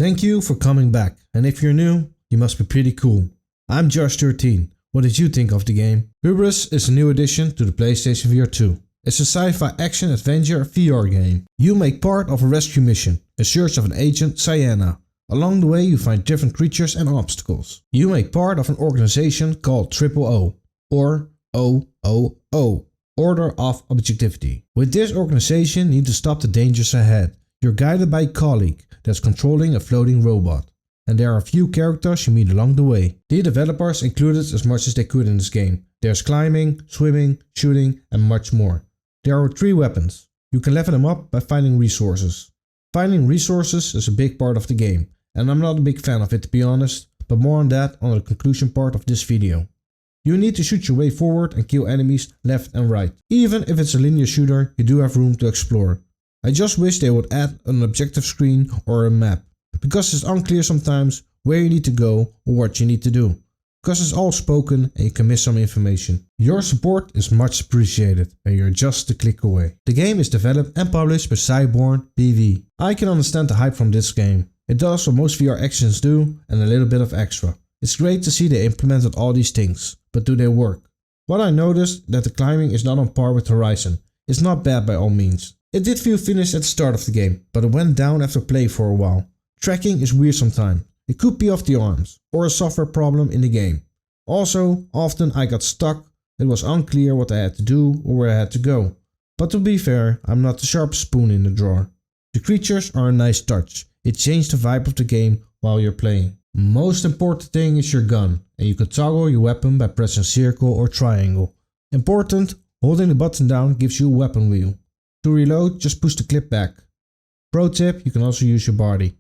Thank you for coming back, and if you're new, you must be pretty cool. I'm Josh13. What did you think of the game? Hubris is a new addition to the PlayStation VR2. It's a sci-fi action adventure VR game. You make part of a rescue mission, in search of an agent, Sienna. Along the way you find different creatures and obstacles. You make part of an organization called OO, or OOO, Order of Objectivity. With this organization you need to stop the dangers ahead. You're guided by a colleague that's controlling a floating robot. And there are a few characters you meet along the way. The developers included as much as they could in this game. There's climbing, swimming, shooting and much more. There are 3 weapons. You can level them up by finding resources. Finding resources is a big part of the game, and I'm not a big fan of it to be honest, but more on that on the conclusion part of this video. You need to shoot your way forward and kill enemies left and right. Even if it's a linear shooter, you do have room to explore. I just wish they would add an objective screen or a map, because it's unclear sometimes where you need to go or what you need to do. Because it's all spoken and you can miss some information. Your support is much appreciated and you're just a click away. The game is developed and published by Cyborn BV. I can understand the hype from this game. It does what most VR actions do and a little bit of extra. It's great to see they implemented all these things, but do they work? What I noticed that the climbing is not on par with Horizon. It's not bad by all means. It did feel finished at the start of the game, but it went down after play for a while. Tracking is weird sometimes. It could be off the arms, or a software problem in the game. Also, often I got stuck, it was unclear what I had to do or where I had to go. But to be fair, I'm not the sharpest spoon in the drawer. The creatures are a nice touch, it changed the vibe of the game while you're playing. Most important thing is your gun, and you can toggle your weapon by pressing circle or triangle. Important, holding the button down gives you a weapon wheel. To reload, just push the clip back. Pro tip, you can also use your body.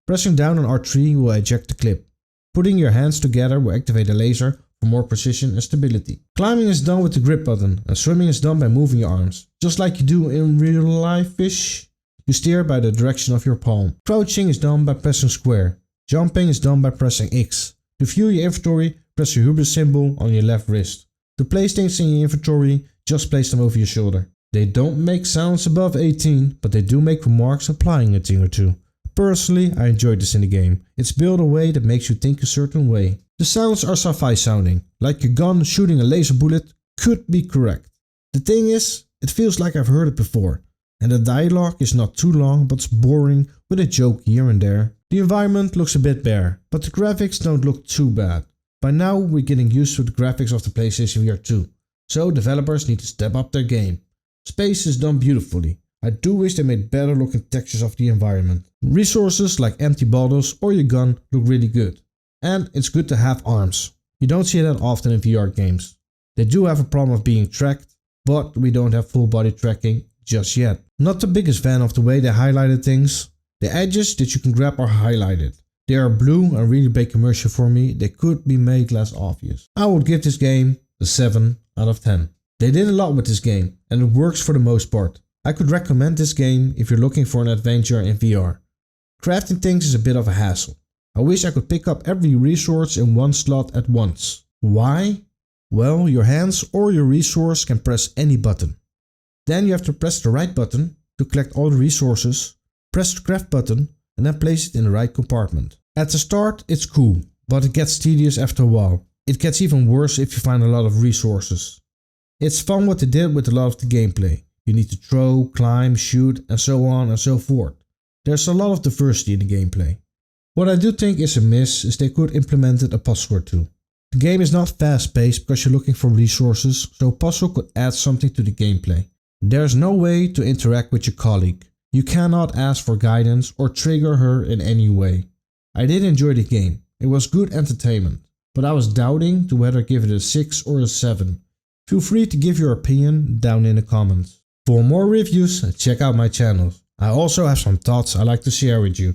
Pressing down on R3 will eject the clip. Putting your hands together will activate a laser for more precision and stability. Climbing is done with the grip button and swimming is done by moving your arms. Just like you do in real life-ish. You steer by the direction of your palm. Crouching is done by pressing square. Jumping is done by pressing X. To view your inventory, press your Hubris symbol on your left wrist. To place things in your inventory, just place them over your shoulder. They don't make sounds above 18, but they do make remarks implying a thing or two. Personally, I enjoyed this in the game. It's built a way that makes you think a certain way. The sounds are sci-fi sounding, like your gun shooting a laser bullet could be correct. The thing is, it feels like I've heard it before. And the dialogue is not too long, but it's boring with a joke here and there. The environment looks a bit bare, but the graphics don't look too bad. By now we're getting used to the graphics of the PlayStation VR2, so developers need to step up their game. Space is done beautifully. I do wish they made better looking textures of the environment. Resources like empty bottles or your gun look really good. And it's good to have arms. You don't see that often in VR games. They do have a problem of being tracked, but we don't have full body tracking just yet. Not the biggest fan of the way they highlighted things. The edges that you can grab are highlighted. They are blue and really big commercial for me. They could be made less obvious. I would give this game a 7 out of 10. They did a lot with this game and it works for the most part. I could recommend this game if you're looking for an adventure in VR. Crafting things is a bit of a hassle. I wish I could pick up every resource in one slot at once. Why? Well, your hands or your resource can press any button. Then you have to press the right button to collect all the resources, press the craft button and then place it in the right compartment. At the start it's cool, but it gets tedious after a while. It gets even worse if you find a lot of resources. It's fun what they did with a lot of the gameplay. You need to throw, climb, shoot and so on and so forth. There's a lot of diversity in the gameplay. What I do think is a miss is they could implement a puzzle or two. The game is not fast paced because you're looking for resources, so a puzzle could add something to the gameplay. There's no way to interact with your colleague. You cannot ask for guidance or trigger her in any way. I did enjoy the game. It was good entertainment, but I was doubting to whether give it a 6 or a 7. Feel free to give your opinion down in the comments. For more reviews, check out my channel. I also have some thoughts I like to share with you.